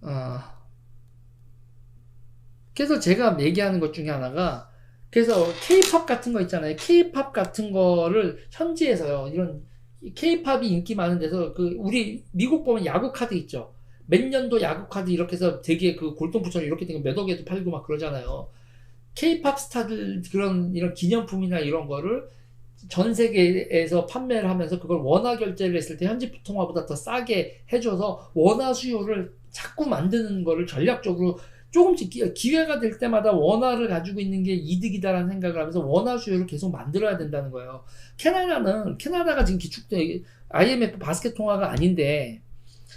어, 그래서 제가 얘기하는 것 중에 하나가, 그래서 케이팝 같은 거 있잖아요. 케이팝 같은 거를 현지에서요. 이런 케이팝이 인기 많은 데서 그 우리 미국 보면 야구 카드 있죠. 몇 년도 야구 카드 이렇게 해서 되게 그 골동품처럼 이렇게 된 거 몇 억에도 팔고 막 그러잖아요. 케이팝 스타들 그런 이런 기념품이나 이런 거를 전 세계에서 판매를 하면서 그걸 원화 결제를 했을 때 현지 통화보다 더 싸게 해줘서 원화 수요를 자꾸 만드는 거를 전략적으로 조금씩 기회가 될 때마다 원화를 가지고 있는 게 이득이다라는 생각을 하면서 원화 수요를 계속 만들어야 된다는 거예요. 캐나다가 지금 기축 IMF 바스켓 통화가 아닌데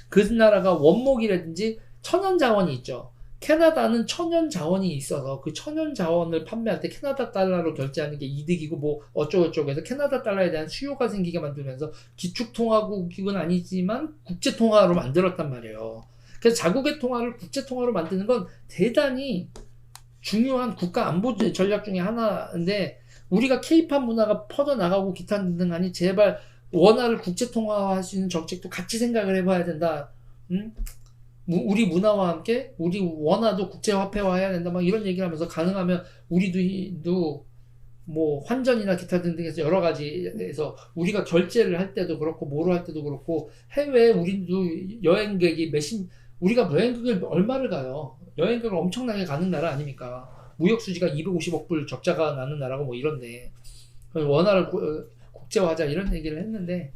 그 나라가 원목이라든지 천연 자원이 있죠. 캐나다는 천연 자원이 있어서 그 천연 자원을 판매할 때 캐나다 달러로 결제하는 게 이득이고 뭐 어쩌고저쩌고 해서 캐나다 달러에 대한 수요가 생기게 만들면서 기축통화국은 아니지만 국제통화로 만들었단 말이에요. 그래서 자국의 통화를 국제통화로 만드는 건 대단히 중요한 국가 안보 전략 중에 하나인데 우리가 케이팝 문화가 퍼져나가고 기타 등등 하니 제발 원화를 국제통화할 수 있는 정책도 같이 생각을 해봐야 된다. 음? 우리 문화와 함께 우리 원화도 국제화폐화해야 된다. 막 이런 얘기를 하면서 가능하면 우리도 뭐 환전이나 기타 등등에서 여러 가지에서 우리가 결제를 할 때도 그렇고 뭐로 할 때도 그렇고 해외에 우리도 여행객이 우리가 여행객을 얼마를 가요? 여행객을 엄청나게 가는 나라 아닙니까? 무역 수지가 250억 불 적자가 나는 나라고 뭐 이런데 원화를 국제화하자 이런 얘기를 했는데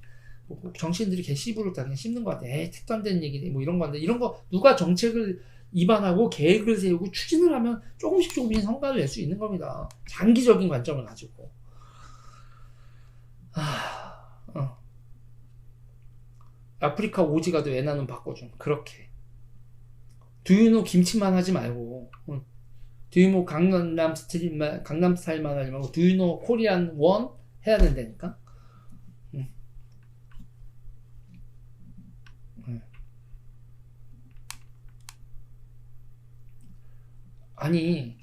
정치인들이 개씨부를 다 그냥 씹는 것 같아. 에이, 택도 안 되는 얘기네. 뭐 이런 거 한데 이런 거 누가 정책을 입안하고 계획을 세우고 추진을 하면 조금씩 성과를 낼 수 있는 겁니다. 장기적인 관점을 가지고. 어. 아프리카 오지가도 애나는 바꿔줌. 그렇게. 두유노 김치만 하지 말고, 두유노 강남 스타일만 하지 말고, 두유노 코리안 원 해야 된다니까? 응. 응. 아니,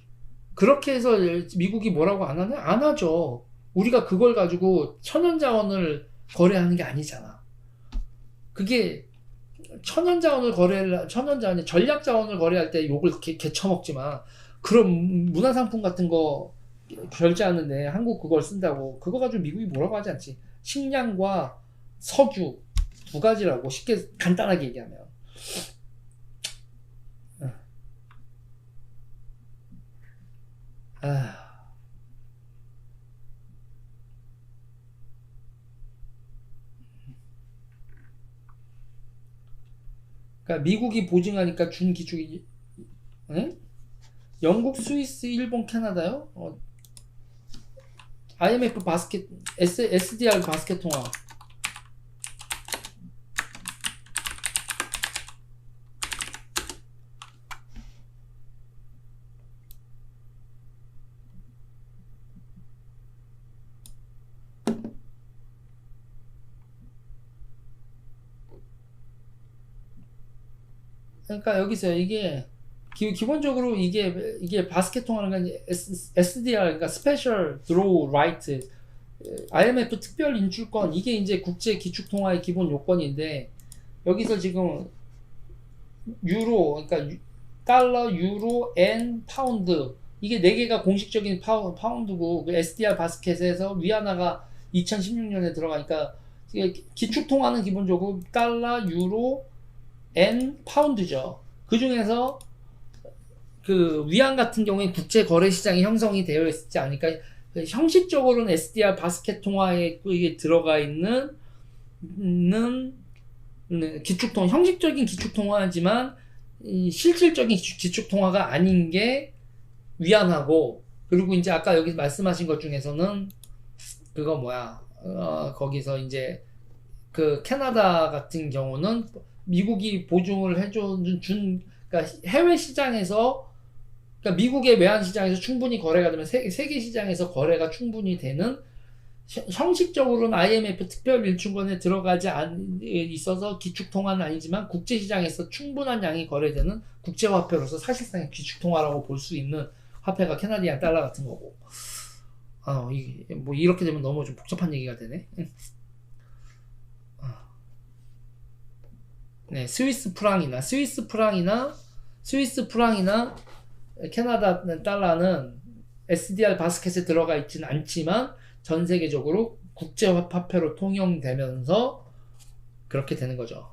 그렇게 해서 미국이 뭐라고 안 하냐? 안 하죠. 우리가 그걸 가지고 천연자원을 거래하는 게 아니잖아. 그게 천연자원이 전략자원을 거래할 때 욕을 개쳐먹지만 그런 문화상품 같은 거 결제하는데 한국 그걸 쓴다고 그거 가지고 미국이 뭐라고 하지 않지. 식량과 석유 두 가지라고 쉽게 간단하게 얘기하면. 아, 그러니까 미국이 보증하니까 준 기축이. 응? 영국, 스위스, 일본, 캐나다요? IMF 바스켓, SDR 바스켓 통화. 그러니까 여기서 이게 기본적으로 이게 바스켓 통화는 SDR 그러니까 스페셜 드로우 라이트 IMF 특별 인출권 이게 이제 국제 기축 통화의 기본 요건인데 여기서 지금 유로 그러니까 달러, 유로, 엔, 파운드 이게 네 개가 공식적인 파운드고 그 SDR 바스켓에서 위안화가 2016년에 들어가니까 기축 통화는 기본적으로 달러, 유로, 엔, 파운드죠. 그 중에서 그 위안 같은 경우에 국제 거래 시장이 형성이 되어 있지 않으니까 형식적으로는 SDR 바스켓 통화에 들어가 있는 기축통화 형식적인 기축통화지만 실질적인 기축통화가 아닌 게 위안하고 그리고 이제 아까 여기 말씀하신 것 중에서는 그거 뭐야 거기서 이제 그 캐나다 같은 경우는 미국이 보증을 해준 그러니까 해외 시장에서 그러니까 미국의 외환 시장에서 충분히 거래가 되면 세계 시장에서 거래가 충분히 되는 형식적으로는 IMF 특별 일출권에 들어가지 있어서 기축통화는 아니지만 국제시장에서 충분한 양이 거래되는 국제화폐로서 사실상의 기축통화라고 볼 수 있는 화폐가 캐나디안 달러 같은 거고. 뭐 이렇게 되면 너무 좀 복잡한 얘기가 되네. 네, 스위스 프랑이나 캐나다 달러는 SDR 바스켓에 들어가 있지는 않지만 전 세계적으로 국제화폐로 통용되면서 그렇게 되는 거죠.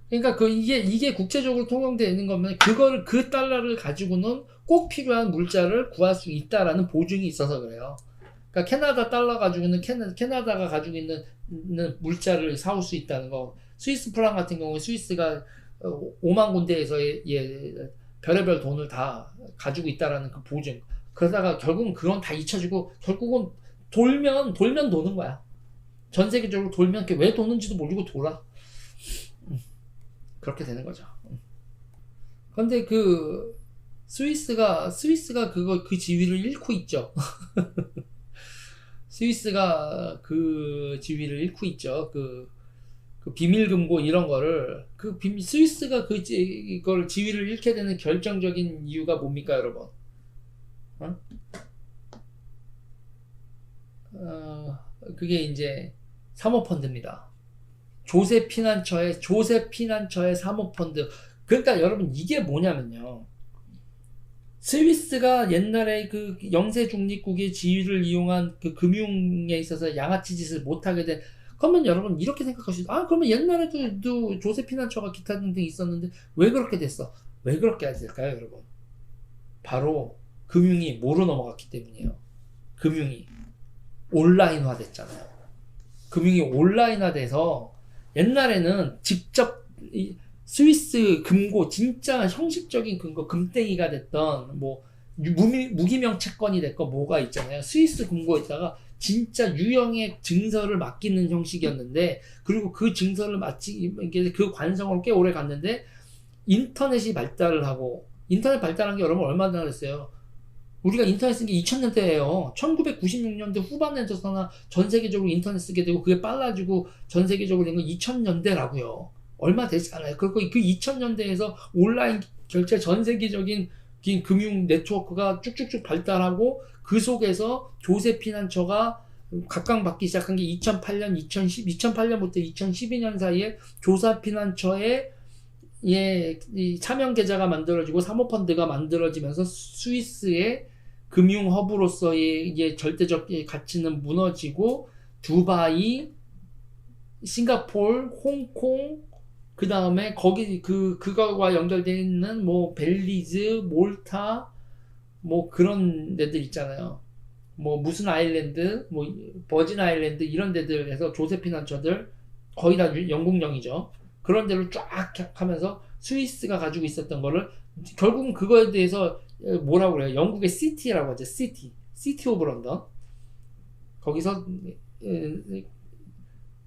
그러니까 이게 국제적으로 통용되는 거면 그 달러를 가지고는 꼭 필요한 물자를 구할 수 있다라는 보증이 있어서 그래요. 그러니까 캐나다 달러 가지고는 캐나다가 가지고 있는 물자를 사올 수 있다는 거. 스위스 프랑 같은 경우에 스위스가 5만 군데에서 별의별 돈을 다 가지고 있다라는 그 보증. 그러다가 결국은 그건 다 잊혀지고 결국은 돌면 도는 거야. 전 세계적으로 돌면 왜 도는지도 모르고 돌아. 그렇게 되는 거죠. 그런데 그 스위스가 그 지위를 잃고 있죠. 스위스가 그 지위를 잃고 있죠. 그 비밀금고 이런 거를 스위스가 이걸 지위를 잃게 되는 결정적인 이유가 뭡니까, 여러분? 그게 이제 사모펀드입니다. 조세 피난처의 사모펀드. 그러니까 여러분 이게 뭐냐면요. 스위스가 옛날에 그 영세 중립국의 지위를 이용한 그 금융에 있어서 양아치 짓을 못하게 된, 그러면 여러분 이렇게 생각하시죠. 그러면 옛날에도 조세 피난처가 기타 등등 있었는데 왜 그렇게 됐어? 왜 그렇게 됐을까요, 여러분? 바로 금융이 뭐로 넘어갔기 때문이에요. 금융이 온라인화 됐잖아요. 금융이 온라인화 돼서 옛날에는 직접 스위스 금고, 진짜 형식적인 금땡이가 됐던 뭐 무기명 채권이 됐건 뭐가 있잖아요. 스위스 금고에다가 진짜 유형의 증서를 맡기는 형식이었는데, 그리고 그 증서를 그 관성으로 꽤 오래 갔는데 인터넷이 발달을 하고, 인터넷 발달한 게 여러분 얼마나 됐어요? 우리가 인터넷 쓴 게 2000년대예요. 1996년대 후반에서나 전 세계적으로 인터넷 쓰게 되고 그게 빨라지고 전 세계적으로 된 건 2000년대라고요. 얼마 되지 않아요. 그리고 그 2000년대에서 온라인 결제 전 세계적인 금융 네트워크가 쭉쭉쭉 발달하고 그 속에서 조세 피난처가 각광받기 시작한 게 2008년, 2008년부터 2012년 사이에 조세 피난처의 이 차명 계좌가 만들어지고 사모펀드가 만들어지면서 스위스의 금융 허브로서의 절대적 가치는 무너지고 두바이, 싱가포르, 홍콩, 그 다음에 그거와 연결되어 있는 뭐 벨리즈, 몰타, 뭐 그런 데들 있잖아요. 뭐 무슨 아일랜드, 뭐 버진 아일랜드 이런 데들에서 조세 피난처들 거의 다 영국령이죠. 그런 데를 쫙 하면서 스위스가 가지고 있었던 거를 결국은 그거에 대해서 뭐라고 그래요? 영국의 시티라고 하죠. 시티 오브 런던.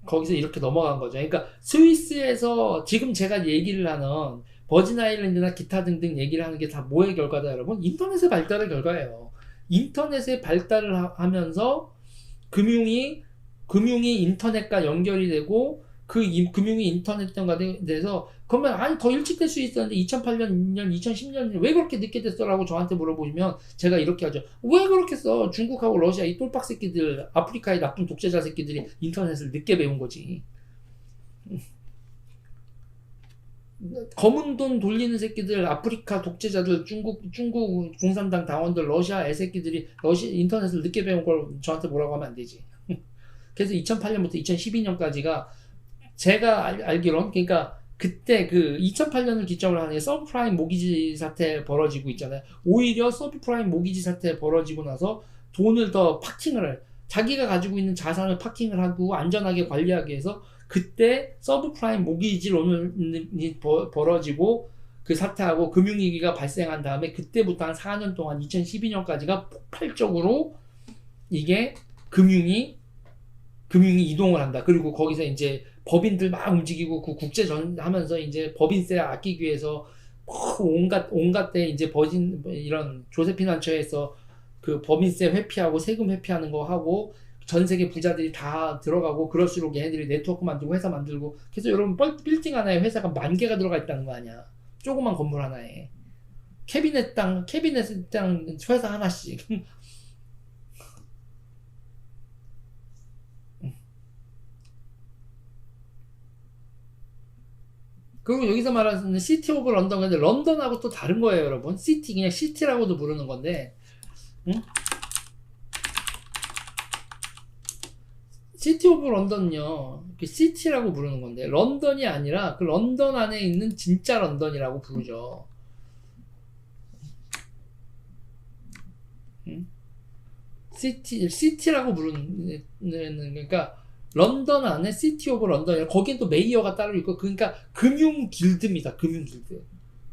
거기서 이렇게 넘어간 거죠. 그러니까 스위스에서 지금 제가 얘기를 하는 버진 아일랜드나 기타 등등 얘기를 하는 게 다 뭐의 결과다, 여러분? 인터넷의 발달의 결과예요. 인터넷의 발달을 하면서 금융이 인터넷과 연결이 되고 금융이 인터넷과 돼서, 그러면 더 일찍 될 수 있었는데 2008년, 2010년 왜 그렇게 늦게 됐어라고 저한테 물어보시면 제가 이렇게 하죠. 왜 그렇게 써? 중국하고 러시아 이 똘박 새끼들, 아프리카의 나쁜 독재자 새끼들이 인터넷을 늦게 배운 거지. 검은 돈 돌리는 새끼들, 아프리카 독재자들, 중국 공산당 당원들, 러시아 애새끼들이 인터넷을 늦게 배운 걸 저한테 뭐라고 하면 안 되지. 그래서 2008년부터 2012년까지가 제가 알기론, 그러니까 그때 2008년을 기점으로 하는 서브프라임 모기지 사태 벌어지고 있잖아요. 오히려 서브프라임 모기지 사태 벌어지고 나서 돈을 더 자기가 가지고 있는 자산을 파킹을 하고 안전하게 관리하기 위해서 그때 서브프라임 모기지론이 벌어지고 그 사태하고 금융위기가 발생한 다음에 그때부터 한 4년 동안 2012년까지가 폭발적으로 이게 금융이 이동을 한다. 그리고 거기서 이제 법인들 막 움직이고 국제전 하면서 이제 법인세 아끼기 위해서 온갖 때 이제 이런 조세 피난처에서 그 법인세 회피하고 세금 회피하는 거 하고 전 세계 부자들이 다 들어가고, 그럴수록 얘네들이 네트워크 만들고 회사 만들고, 그래서 여러분 빌딩 하나에 회사가 10,000개가 들어가 있다는 거 아니야. 조그만 건물 하나에 캐비넷 땅 회사 하나씩. 그리고 여기서 말하는 시티 오브 런던, 근데 런던하고 또 다른 거예요, 여러분. 시티, 그냥 시티라고도 부르는 건데, 응? 시티 오브 런던은요, 그 시티라고 부르는 건데, 런던이 아니라 그 런던 안에 있는 진짜 런던이라고 부르죠. 응? 시티라고 부르는, 그러니까, 런던 안에 시티 오브 런던, 거긴 또 메이어가 따로 있고, 그러니까 금융 길드입니다. 금융 길드.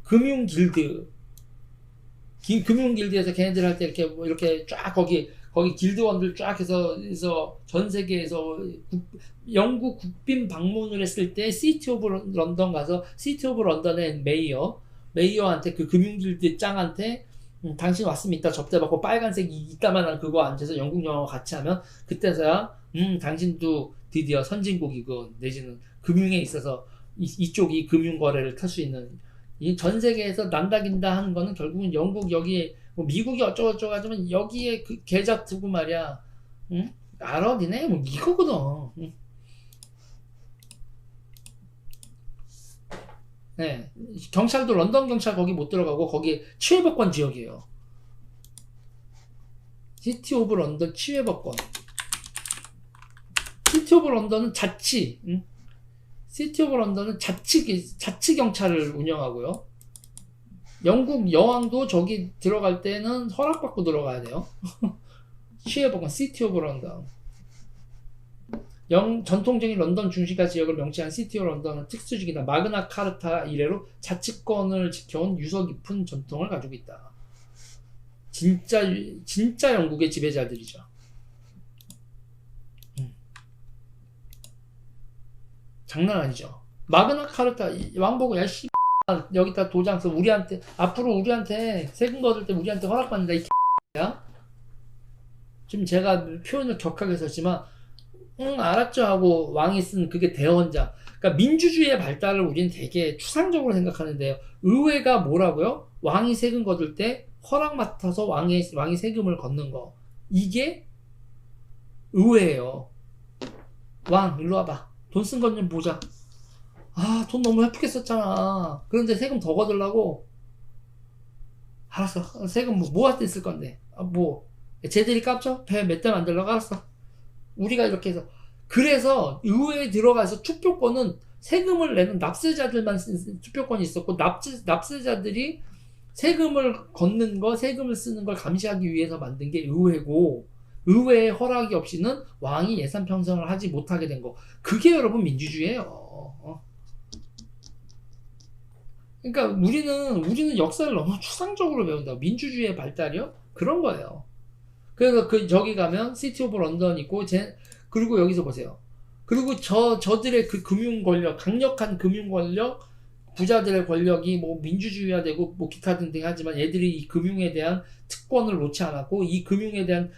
금융 길드. 금융 길드에서 걔네들 할 때 이렇게 뭐 이렇게 쫙 거기 길드원들 쫙 해서 전 세계에서 영국 국빈 방문을 했을 때 시티 오브 런던 가서 시티 오브 런던의 메이어한테 그 금융 길드 짱한테 당신 왔으면 이따 접대받고 빨간색 이따만한 그거 앉아서 영국 영어 같이 하면 그때서야 당신도 드디어 선진국이고 내지는 금융에 있어서 이쪽이 금융 거래를 탈 수 있는 이 전 세계에서 난다긴다 하는 거는 결국은 영국 여기에 뭐 미국이 어쩌고저쩌고 하지만 여기에 그 계좌 두고 말이야. 응? 알아 니네 뭐 이거거든. 응? 네. 경찰도 런던 경찰 거기 못 들어가고 거기 치외법권 지역이에요. 시티 오브 런던 치외법권. 시티 오브 런던은 자치. 응? 시티 오브 런던은 자치 경찰을 운영하고요. 영국 여왕도 저기 들어갈 때는 허락받고 들어가야 돼요. 시외법권 시티 오브 런던. 전통적인 런던 중시가 지역을 명시한 시티 오브 런던은 특수직이다. 마그나 카르타 이래로 자치권을 지켜온 유서 깊은 전통을 가지고 있다. 진짜 영국의 지배자들이죠. 장난 아니죠. 마그나 카르타 왕보고 야 씨 여기다 도장 써 우리한테 앞으로 우리한테 세금 거둘 때 우리한테 허락받는다 이 야. 지금 제가 표현을 격하게 썼지만 응 알았죠 하고 왕이 쓴 그게 대헌장. 그러니까 민주주의의 발달을 우리는 되게 추상적으로 생각하는데요. 의회가 뭐라고요? 왕이 세금 거둘 때 허락 맡아서 왕이 세금을 걷는 거. 이게 의회예요. 왕 일로 와봐. 돈 쓴 것 좀 보자. 아, 돈 너무 예쁘게 썼잖아. 그런데 세금 더 거들라고? 알았어. 세금 뭐 할 때 쓸 건데? 아, 뭐, 쟤들이 깝죠? 배 몇 대 만들라고? 알았어. 우리가 이렇게 해서. 그래서 의회에 들어가서 투표권은 세금을 내는 납세자들만 투표권이 있었고, 납세자들이 세금을 걷는 거, 세금을 쓰는 걸 감시하기 위해서 만든 게 의회고, 의회의 허락이 없이는 왕이 예산 편성을 하지 못하게 된 거. 그게 여러분 민주주의예요. 그러니까 우리는 역사를 너무 추상적으로 배운다. 민주주의의 발달이요? 그런 거예요. 그래서 저기 가면 시티 오브 런던 있고 그리고 여기서 보세요. 그리고 저들의 그 금융 권력, 강력한 금융 권력, 부자들의 권력이 뭐 민주주의화되고 뭐 기타 등등 하지만 얘들이 이 금융에 대한 특권을 놓지 않았고 이 금융에 대한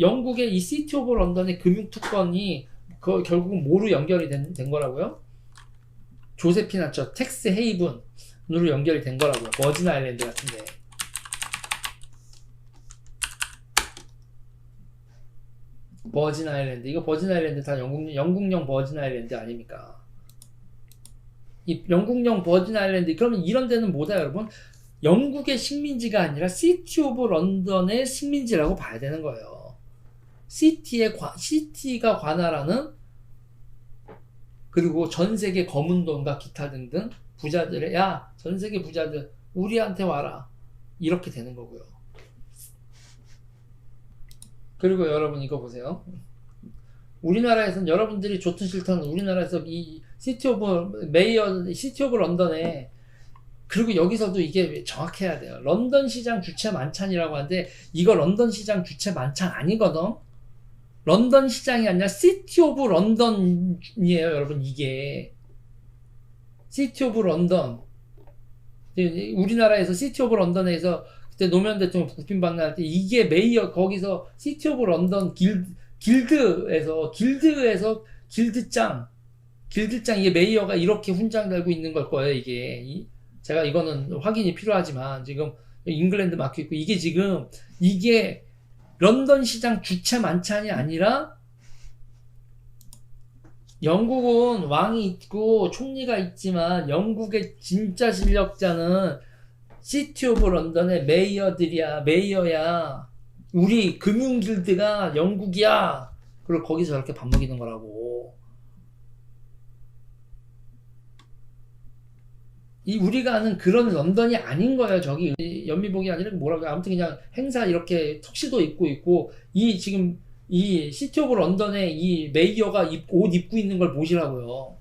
영국의 이 시티 오브 런던의 금융 특권이 결국은 뭐로 연결이 된 거라고요? 조세피나처 텍스 헤이븐으로 연결이 된 거라고요. 버진 아일랜드 같은데. 버진 아일랜드. 이거 버진 아일랜드 다 영국령 버진 아일랜드 아닙니까? 이 영국령 버진 아일랜드. 그러면 이런 데는 뭐다 여러분? 영국의 식민지가 아니라 시티 오브 런던의 식민지라고 봐야 되는 거예요. 시티가 관할하는 그리고 전 세계 검은 돈과 기타 등등 부자들의 전 세계 부자들 우리한테 와라 이렇게 되는 거고요. 그리고 여러분 이거 보세요. 우리나라에서는 여러분들이 좋든 싫든 우리나라에서 이 시티 오브 런던에 그리고 여기서도 이게 정확해야 돼요. 런던 시장 주체 만찬이라고 하는데 이거 런던 시장 주체 만찬 아니거든. 런던 시장이 아니라 시티 오브 런던이에요, 여러분. 이게 시티 오브 런던. 우리나라에서 시티 오브 런던에서 그때 노무현 대통령 국빈 방문할 때 이게 메이어 거기서 시티 오브 런던 길드에서 길드장 이게 메이어가 이렇게 훈장 달고 있는 걸 거예요. 이게 제가 이거는 확인이 필요하지만 지금 잉글랜드 마크 있고 이게 런던 시장 주체 만찬이 아니라 영국은 왕이 있고 총리가 있지만 영국의 진짜 실력자는 시티 오브 런던의 메이어야. 우리 금융길드가 영국이야. 그리고 거기서 저렇게 밥 먹이는 거라고. 이 우리가 아는 그런 런던이 아닌 거예요. 저기 연미복이 아니라 뭐라고 아무튼 그냥 행사 이렇게 턱시도 입고 있고 이 지금 이 시티 오브 런던의 이 메이어가 옷 입고 있는 걸 보시라고요.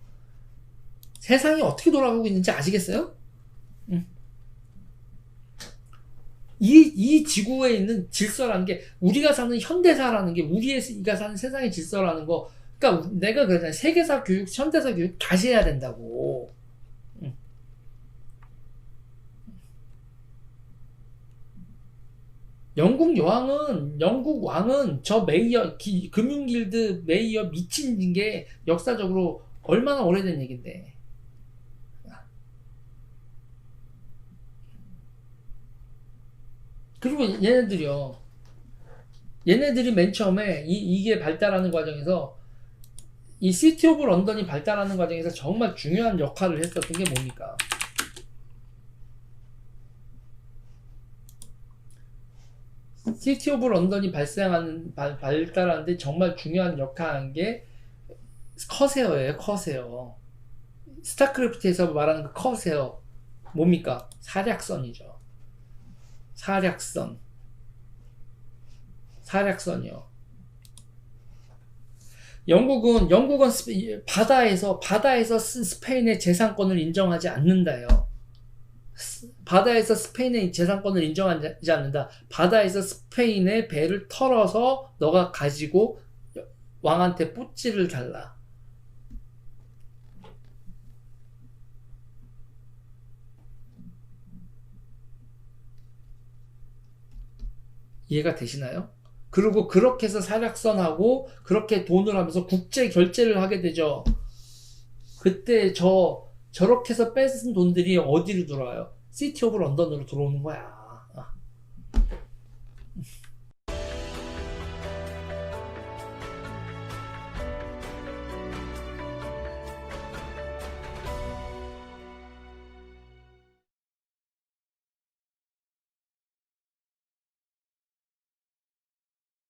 세상이 어떻게 돌아가고 있는지 아시겠어요? 응. 이 지구에 있는 질서라는 게 우리가 사는 현대사라는 게 우리가 사는 세상의 질서라는 거. 그러니까 내가 그러잖아요. 세계사 교육, 현대사 교육 다시 해야 된다고. 응. 영국 왕은 저 메이어, 금융길드 메이어 미친 게 역사적으로 얼마나 오래된 얘긴데. 그리고 얘네들이 맨 처음에 이게 발달하는 과정에서 이 시티 오브 런던이 발달하는 과정에서 정말 중요한 역할을 했었던 게 뭡니까? 시티 오브 런던이 발달하는데 정말 중요한 역할을 한 게 커세어예요. 커세어. 스타크래프트에서 말하는 그 커세어 뭡니까? 사략선이죠. 사략선이요. 영국은 바다에서 스페인의 재산권을 인정하지 않는다요. 바다에서 스페인의 재산권을 인정하지 않는다. 바다에서 스페인의 배를 털어서 너가 가지고 왕한테 뿌찌를 달라. 이해가 되시나요? 그리고 그렇게 해서 사략선하고 그렇게 돈을 하면서 국제 결제를 하게 되죠. 그때 저렇게 해서 뺏은 돈들이 어디로 들어와요? 시티 오브 런던으로 들어오는 거야.